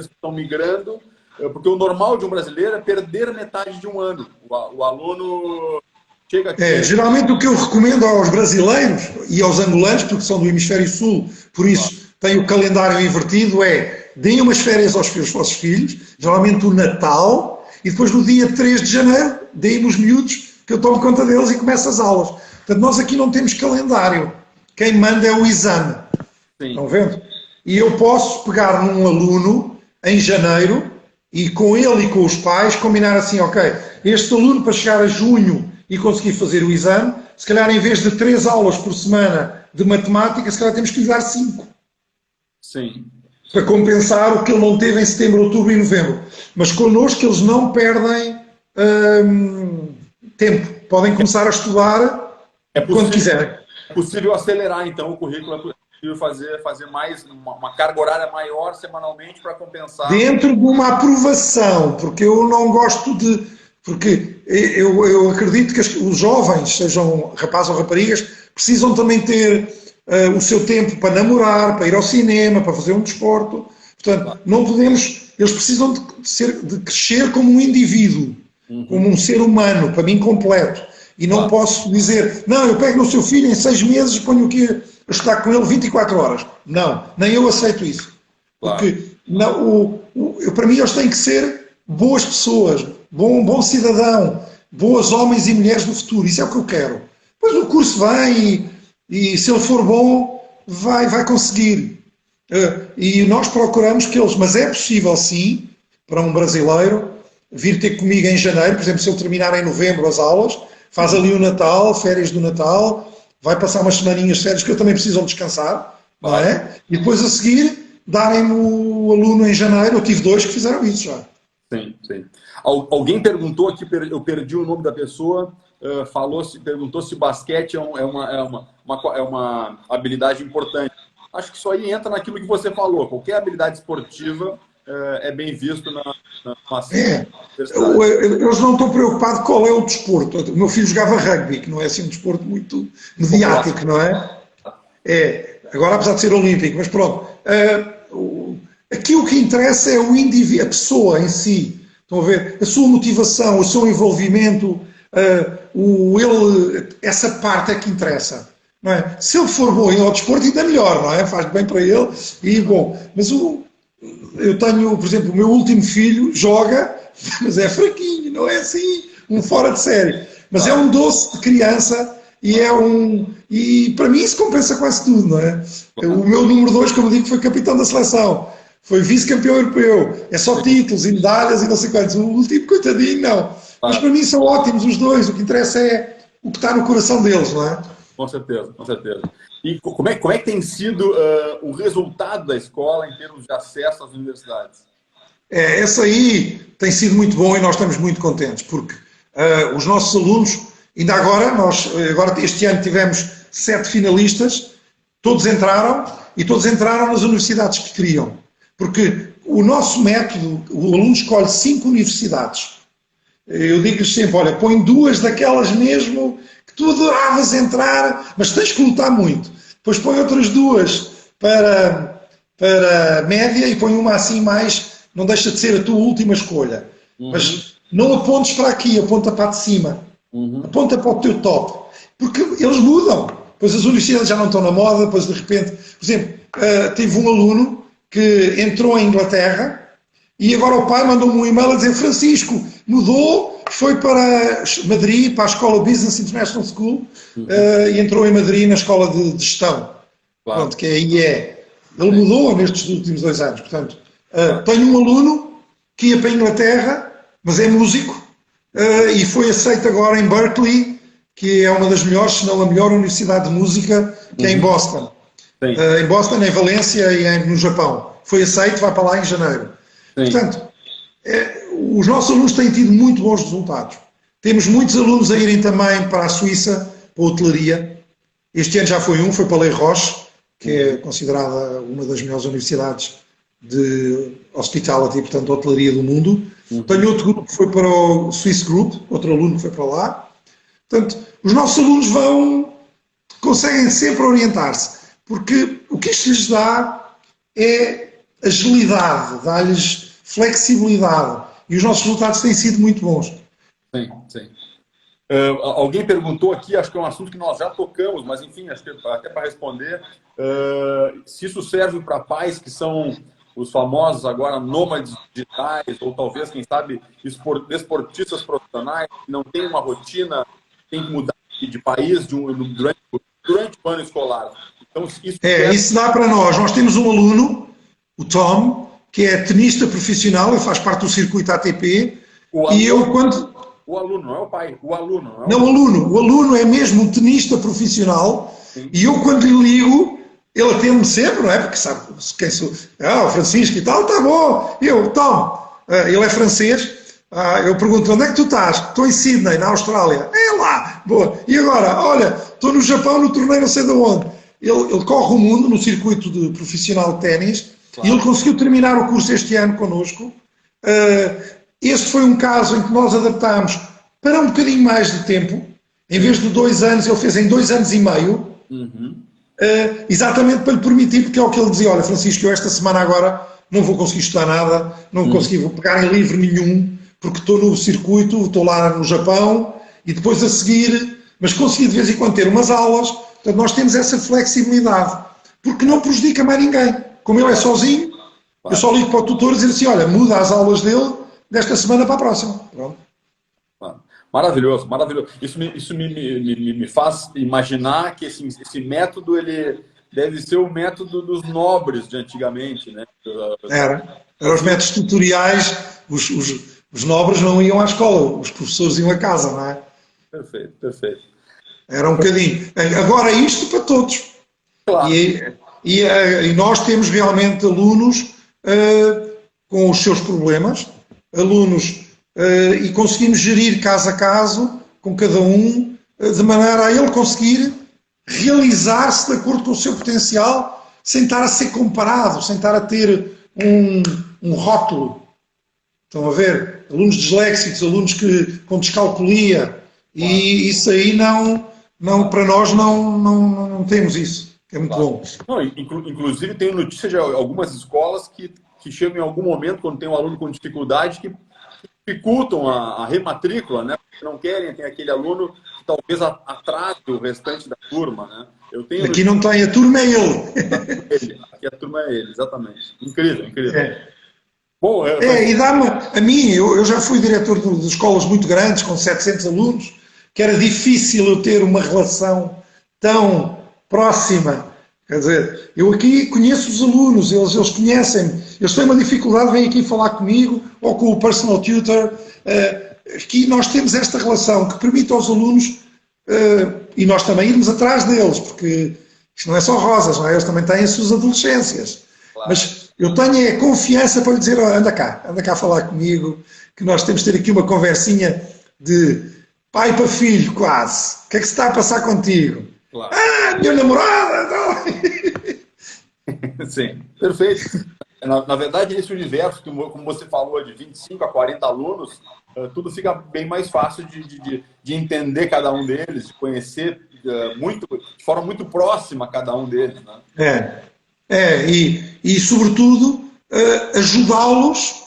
que estão migrando, porque o normal de um brasileiro é perder metade de um ano. O aluno chega aqui... geralmente o que eu recomendo aos brasileiros e aos angolanos, porque são do hemisfério sul, por isso tem o calendário invertido, deem umas férias aos vossos filhos, geralmente o Natal, e depois no dia 3 de janeiro, deem-me os miúdos, que eu tomo conta deles e começo as aulas. Portanto, nós aqui não temos calendário. Quem manda é o exame. Sim. Estão vendo? E eu posso pegar num aluno em janeiro e com ele e com os pais combinar assim, ok, este aluno para chegar a junho e conseguir fazer o exame, se calhar em vez de 3 aulas por semana de matemática, se calhar temos que lhe dar 5. Sim. Para compensar o que ele não teve em setembro, outubro e novembro. Mas connosco eles não perdem tempo. Podem começar a estudar quando quiserem. É possível acelerar, então, o currículo, é possível fazer mais, uma carga horária maior semanalmente para compensar. Dentro de uma aprovação, porque eu não gosto de... Porque eu acredito que os jovens, sejam rapazes ou raparigas, precisam também ter o seu tempo para namorar, para ir ao cinema, para fazer um desporto. Portanto, não podemos... Eles precisam de crescer como um indivíduo, como um ser humano, para mim, completo. E não posso dizer, não, eu pego no seu filho em 6 meses e ponho aqui a estudar com ele 24 horas. Não, nem eu aceito isso. Porque para mim eles têm que ser boas pessoas, bom cidadão, bons homens e mulheres do futuro. Isso é o que eu quero. Depois o curso vem e se ele for bom, vai conseguir. E nós procuramos que eles, mas é possível sim, para um brasileiro, vir ter comigo em janeiro, por exemplo, se ele terminar em novembro as aulas, faz ali o Natal, férias do Natal, vai passar umas semaninhas de férias que eu também precisam descansar, não é? E depois a seguir, darem-me o aluno em janeiro. Eu tive 2 que fizeram isso já. Sim, sim. Alguém perguntou aqui, eu perdi o nome da pessoa, perguntou se basquete é uma habilidade importante. Acho que isso aí entra naquilo que você falou. Qualquer habilidade esportiva é bem visto na É. universidade. Eles não estão preocupados qual é o desporto. O meu filho jogava rugby, que não é assim um desporto muito mediático, não é? É. Agora, apesar de ser olímpico, mas pronto. Aqui o que interessa é o indivíduo, a pessoa em si. Estão a ver? A sua motivação, o seu envolvimento, essa parte é que interessa. Não é? Se ele for bom ao desporto, ainda melhor, não é? Faz bem para ele e bom. Mas eu tenho, por exemplo, o meu último filho joga, mas é fraquinho, não é assim um fora de série. Mas é um doce de criança e para mim isso compensa quase tudo, não é? O meu número 2, como eu digo, foi capitão da seleção. Foi vice-campeão europeu. É só títulos e medalhas e não sei quantos. O último, coitadinho, não. Mas para mim são ótimos os dois. O que interessa é o que está no coração deles, não é? Com certeza, com certeza. E como é que tem sido o resultado da escola em termos de acesso às universidades? Esse aí tem sido muito bom e nós estamos muito contentes, porque os nossos alunos, ainda agora, este ano tivemos 7 finalistas, todos entraram nas universidades que queriam. Porque o nosso método, o aluno escolhe 5 universidades. Eu digo-lhes sempre, olha, põe 2 daquelas mesmo que tu adoravas entrar, mas tens que lutar muito. Depois põe outras 2 para média e põe uma assim mais, não deixa de ser a tua última escolha. Mas não apontes para aqui, aponta para de cima. Aponta para o teu top. Porque eles mudam. Depois as universidades já não estão na moda, depois de repente... Por exemplo, tive um aluno que entrou em Inglaterra e agora o pai mandou-me um e-mail a dizer: Francisco, mudou, foi para Madrid, para a escola Business International School, e entrou em Madrid na escola de gestão, Claro. pronto, que é a IE. Ele mudou nestes últimos 2 anos. Portanto, tenho um aluno que ia para a Inglaterra, mas é músico, e foi aceito agora em Berkeley, que é uma das melhores, se não a melhor universidade de música, que é em Boston. Em Boston, em Valência e no Japão. Foi aceito, vai para lá em janeiro. Sim. Portanto, os nossos alunos têm tido muito bons resultados. Temos muitos alunos a irem também para a Suíça, para a hotelaria. Este ano já foi para Les Roches, que é considerada uma das melhores universidades de hospitality, portanto, hotelaria do mundo. Tenho outro grupo que foi para o Swiss Group, outro aluno que foi para lá. Portanto, os nossos alunos conseguem sempre orientar-se. Porque o que isto lhes dá é agilidade, dá-lhes flexibilidade. E os nossos resultados têm sido muito bons. Sim, sim. Alguém perguntou aqui, acho que é um assunto que nós já tocamos, mas enfim, acho que até para responder, se isso serve para pais que são os famosos agora nômades digitais, ou talvez, quem sabe, esportistas profissionais que não têm uma rotina, tem que mudar de país durante o ano escolar. Então, isso dá para nós. Nós temos um aluno, o Tom, que é tenista profissional, ele faz parte do circuito ATP. O aluno, não é o pai, o aluno. O aluno é mesmo um tenista profissional. Sim. E eu, quando lhe ligo, ele atende-me sempre, não é? Porque sabe quem sou. O Francisco e tal, tá bom. Tom, ele é francês. Eu pergunto, onde é que tu estás? Estou em Sydney, na Austrália. É lá, boa. E agora? Olha, estou no Japão, no torneio não sei de onde. Ele corre o mundo no circuito de profissional de ténis. Claro. E ele conseguiu terminar o curso este ano connosco. Este foi um caso em que nós adaptámos para um bocadinho mais de tempo. Em vez de 2 anos, ele fez em 2 anos e meio. Exatamente para lhe permitir, porque é o que ele dizia: olha, Francisco, eu esta semana agora não vou conseguir estudar nada, não consegui pegar em livro nenhum, porque estou no circuito, estou lá no Japão, e depois a seguir, mas consegui de vez em quando ter umas aulas. Portanto, nós temos essa flexibilidade, porque não prejudica mais ninguém. Como ele é sozinho, eu só ligo para o tutor e dizer assim: olha, muda as aulas dele desta semana para a próxima. Pronto. Maravilhoso, maravilhoso. Isso me faz imaginar que esse método ele deve ser o método dos nobres de antigamente, né? Eram os métodos tutoriais, os nobres não iam à escola, os professores iam a casa, não é? Perfeito, perfeito. Era um bocadinho. Agora isto para todos. Claro. E nós temos realmente alunos com os seus problemas, alunos, e conseguimos gerir caso a caso, com cada um, de maneira a ele conseguir realizar-se de acordo com o seu potencial, sem estar a ser comparado, sem estar a ter um rótulo. Estão a ver? Alunos disléxicos, alunos com descalculia. E isso aí para nós não temos isso. É muito bom. Não, inclusive, tenho notícia de algumas escolas que chegam em algum momento, quando tem um aluno com dificuldade, que dificultam a rematrícula, né? Porque não querem, tem aquele aluno que talvez atrase o restante da turma, né? Aqui não tem, a turma é ele. Aqui a turma é ele, exatamente. Incrível, incrível. Bom, e dá-me, a mim, eu já fui diretor de escolas muito grandes, com 700 alunos, que era difícil eu ter uma relação tão próxima. Quer dizer, eu aqui conheço os alunos, eles conhecem-me, eles têm uma dificuldade, vêm aqui falar comigo, ou com o personal tutor. Aqui nós temos esta relação que permite aos alunos, e nós também irmos atrás deles, porque isto não é só rosas, não é? Eles também têm as suas adolescências. Claro. Mas eu tenho a confiança para lhe dizer, anda cá falar comigo, que nós temos de ter aqui uma conversinha de pai para filho, quase. O que é que se está a passar contigo? Claro. Minha namorada! Sim, perfeito. Na verdade, nesse universo, como você falou, de 25 a 40 alunos, tudo fica bem mais fácil de entender cada um deles, de conhecer de forma muito próxima cada um deles. Né? E sobretudo, ajudá-los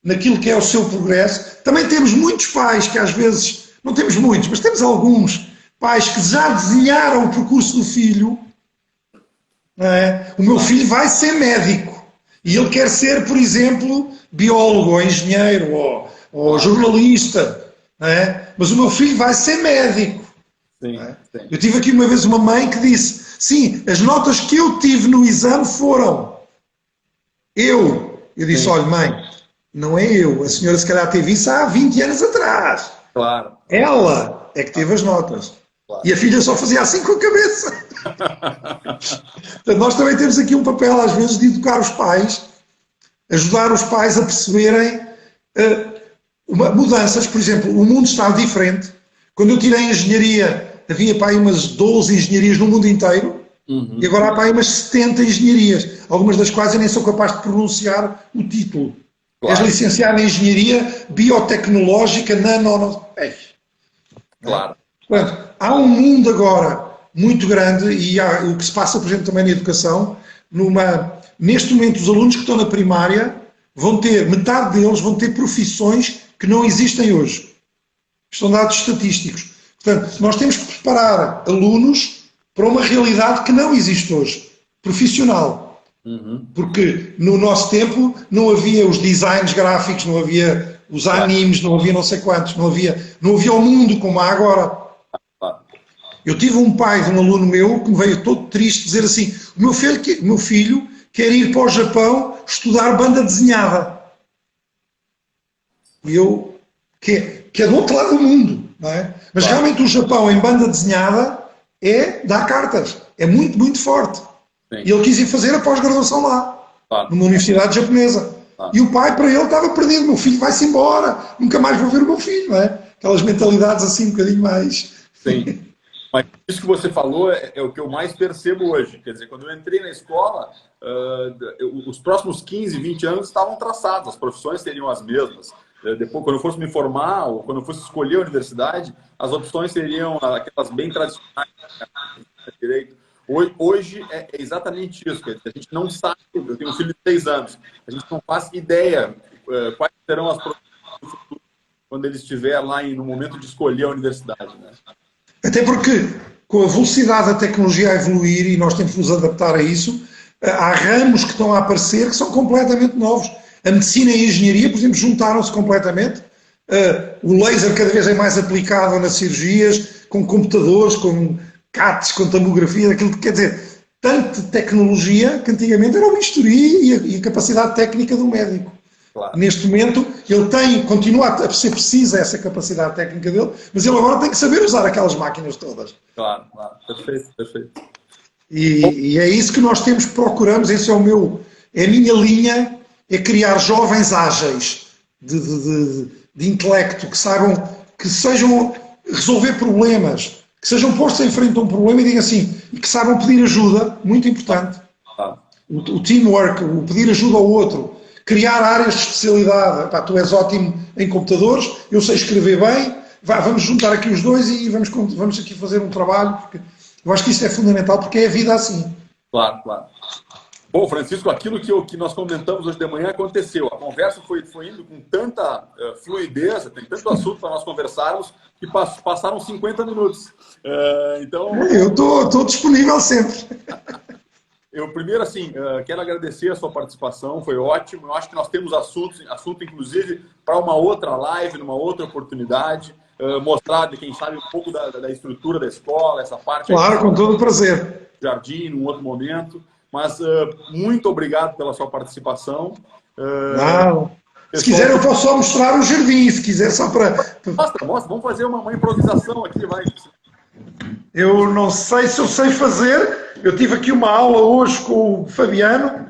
naquilo que é o seu progresso. Também temos muitos pais que às vezes, não temos muitos, mas temos alguns pais que já desenharam o percurso do filho. Não é? O meu filho vai ser médico e ele quer ser, por exemplo, biólogo ou engenheiro ou jornalista, não é? Mas o meu filho vai ser médico. Sim, sim. Eu tive aqui uma vez uma mãe que disse, sim, as notas que eu tive no exame foram eu disse, sim. Olha mãe, não é eu, a senhora se calhar teve isso há 20 anos atrás. Claro. Ela é que teve as notas. Claro. E a filha só fazia assim com a cabeça. Portanto, nós também temos aqui um papel, às vezes, de educar os pais, ajudar os pais a perceberem mudanças. Por exemplo, o mundo está diferente. Quando eu tirei engenharia, havia para aí umas 12 engenharias no mundo inteiro, e agora há para aí umas 70 engenharias, algumas das quais eu nem sou capaz de pronunciar o título. Claro. És licenciado em engenharia biotecnológica Claro. Portanto, há um mundo agora muito grande e há o que se passa, por exemplo, também na educação. Neste momento, os alunos que estão na primária metade deles vão ter profissões que não existem hoje. São dados estatísticos. Portanto, nós temos que preparar alunos para uma realidade que não existe hoje, profissional. Porque no nosso tempo não havia os designs gráficos, não havia os animes, não havia não sei quantos, não havia o mundo como há agora. Eu tive um pai de um aluno meu que me veio todo triste dizer assim, o meu filho quer ir para o Japão estudar banda desenhada. E eu, que é do outro lado do mundo, não é? Mas realmente o Japão em banda desenhada dá cartas, é muito, muito forte. Sim. E ele quis ir fazer a pós-graduação lá, numa universidade japonesa. E o pai, para ele, estava perdido, meu filho vai-se embora, nunca mais vou ver o meu filho, não é? Aquelas mentalidades assim um bocadinho mais... Sim. Mas isso que você falou é o que eu mais percebo hoje. Quer dizer, quando eu entrei na escola, os próximos 15, 20 anos estavam traçados, as profissões seriam as mesmas. Depois, quando eu fosse me formar, ou quando eu fosse escolher a universidade, as opções seriam aquelas bem tradicionais, direito. Hoje é exatamente isso. Quer dizer, a gente não sabe, eu tenho um filho de 6 anos, a gente não faz ideia quais serão as profissões do futuro, quando ele estiver lá no momento de escolher a universidade, né? Até porque, com a velocidade da tecnologia a evoluir, e nós temos que nos adaptar a isso, há ramos que estão a aparecer que são completamente novos. A medicina e a engenharia, por exemplo, juntaram-se completamente. O laser cada vez é mais aplicado nas cirurgias, com computadores, com CATs, com tomografia, aquilo que quer dizer, tanta tecnologia que antigamente era o bisturi e a capacidade técnica do médico. Claro. Neste momento, ele continua a ser precisa essa capacidade técnica dele, mas ele agora tem que saber usar aquelas máquinas todas. Claro. Perfeito, perfeito. E é isso que nós procuramos, esse é a minha linha, é criar jovens ágeis, de intelecto, que sejam resolver problemas, que sejam postos em frente a um problema e digam assim, e que saibam pedir ajuda, muito importante. o teamwork, o pedir ajuda ao outro, criar áreas de especialidade. Epá, tu és ótimo em computadores, eu sei escrever bem, vamos juntar aqui os dois e vamos aqui fazer um trabalho, porque eu acho que isso é fundamental, porque é a vida assim. Claro, claro. Bom, Francisco, aquilo que nós comentamos hoje de manhã aconteceu. A conversa foi indo com tanta fluidez, tem tanto assunto para nós conversarmos, que passaram 50 minutos. Então... Eu estou disponível sempre. Eu, primeiro, assim, quero agradecer a sua participação, foi ótimo. Eu acho que nós temos assunto inclusive, para uma outra live, numa outra oportunidade, mostrar, quem sabe, um pouco da estrutura da escola, essa parte... Claro, com todo o prazer. Jardim, num outro momento. Mas muito obrigado pela sua participação. Não. Se quiser, eu posso só mostrar o jardim, se quiser, só para... Mostra, vamos fazer uma improvisação aqui, vai. Eu não sei se eu sei fazer. Eu tive aqui uma aula hoje com o Fabiano.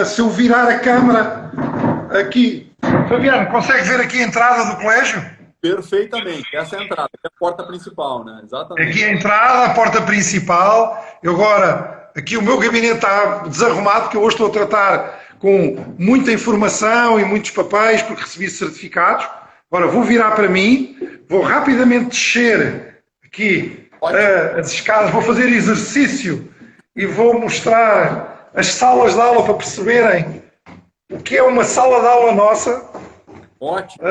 Se eu virar a câmera aqui... Fabiano, consegue ver aqui a entrada do colégio? Perfeitamente. Essa é a entrada, é a porta principal, né? Exatamente. Aqui a entrada, a porta principal. Eu agora, aqui o meu gabinete está desarrumado, porque eu hoje estou a tratar com muita informação e muitos papéis, porque recebi certificados. Agora vou virar para mim, vou rapidamente descer aqui as escadas, vou fazer exercício e vou mostrar as salas de aula para perceberem o que é uma sala de aula nossa. Ótimo.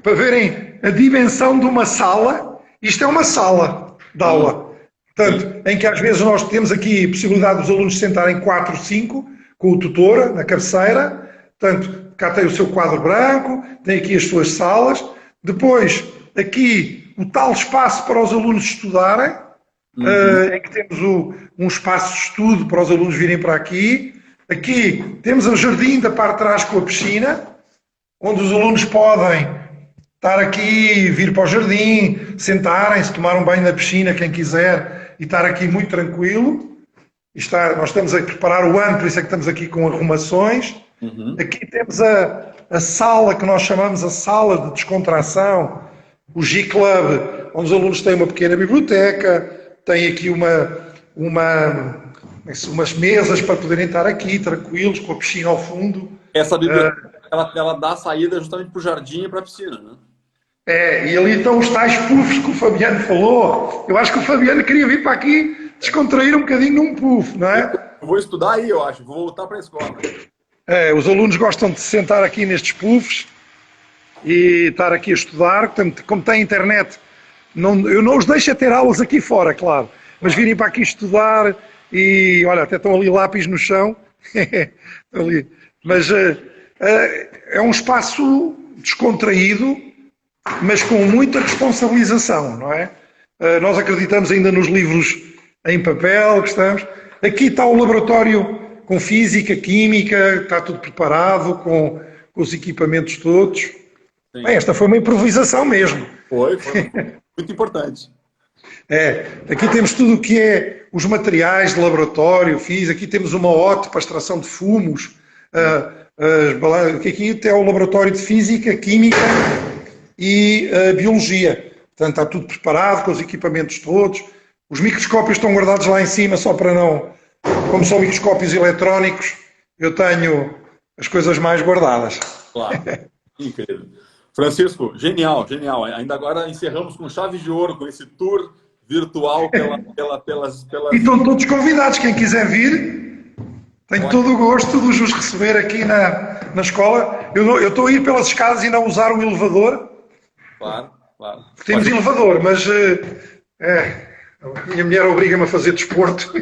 Para verem a dimensão de uma sala. Isto é uma sala de aula. Portanto, em que às vezes nós temos aqui a possibilidade dos alunos sentarem 4, 5, com o tutor na cabeceira. Portanto, cá tem o seu quadro branco, tem aqui as suas salas. Depois, aqui, o tal espaço para os alunos estudarem, em que temos um espaço de estudo para os alunos virem para aqui. Aqui temos o jardim da parte de trás com a piscina, onde os alunos podem estar aqui, vir para o jardim, sentarem-se, tomar um banho na piscina, quem quiser, e estar aqui muito tranquilo. Nós estamos a preparar o ano, por isso é que estamos aqui com arrumações. Aqui temos a sala que nós chamamos a sala de descontração, o G-Club, onde os alunos têm uma pequena biblioteca, têm aqui umas mesas para poderem estar aqui, tranquilos, com a piscina ao fundo. Essa biblioteca, ela dá saída justamente para o jardim e para a piscina, né? E ali estão os tais puffs que o Fabiano falou. Eu acho que o Fabiano queria vir para aqui descontrair um bocadinho num puff, não é? Eu vou estudar aí, eu acho. Vou voltar para a escola. Os alunos gostam de se sentar aqui nestes puffs e estar aqui a estudar. Portanto, como tem internet, eu não os deixo ter aulas aqui fora, claro. Mas virem para aqui estudar e, olha, até estão ali lápis no chão. Ali. Mas é um espaço descontraído, mas com muita responsabilização, não é? Nós acreditamos ainda nos livros em papel que estamos. Aqui está o laboratório com física, química, está tudo preparado, com os equipamentos todos. Bem, esta foi uma improvisação mesmo. Foi muito importante. Aqui temos tudo o que é os materiais de laboratório, aqui temos uma OT para extração de fumos, aqui é o laboratório de física, química e biologia. Portanto, está tudo preparado com os equipamentos todos. Os microscópios estão guardados lá em cima só para não... Como são microscópios eletrónicos, eu tenho as coisas mais guardadas. Claro, incrível. Francisco, genial, genial. Ainda agora encerramos com chave de ouro, com esse tour virtual pelas... E estão todos convidados, quem quiser vir, tenho todo o gosto de os receber aqui na escola. Eu estou a ir pelas escadas e não usar o elevador. Claro. Temos elevador, mas a minha mulher obriga-me a fazer desporto.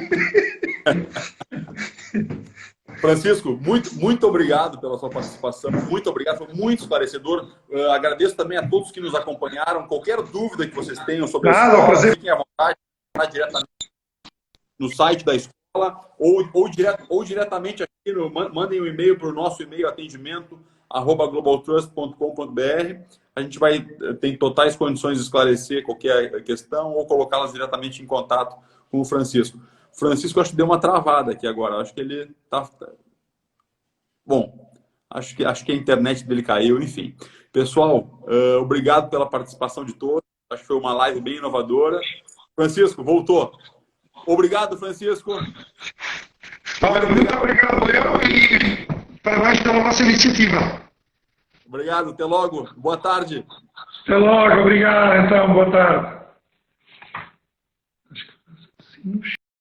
Francisco, muito obrigado pela sua participação, muito obrigado, foi muito esclarecedor. Agradeço também a todos que nos acompanharam. Qualquer dúvida que vocês tenham sobre a escola, fiquem à vontade, diretamente no site da escola ou diretamente aqui, mandem um e-mail para o nosso e-mail atendimento@globaltrust.com.br. A gente tem totais condições de esclarecer qualquer questão ou colocá-las diretamente em contato com o Francisco. Francisco, acho que deu uma travada aqui agora. Acho que ele está... Bom, acho que a internet dele caiu, enfim. Pessoal, obrigado pela participação de todos. Acho que foi uma live bem inovadora. Francisco, voltou. Obrigado, Francisco. Olha, muito obrigado eu e parabéns pela vossa iniciativa. Obrigado, até logo. Boa tarde. Até logo, obrigado então, boa tarde.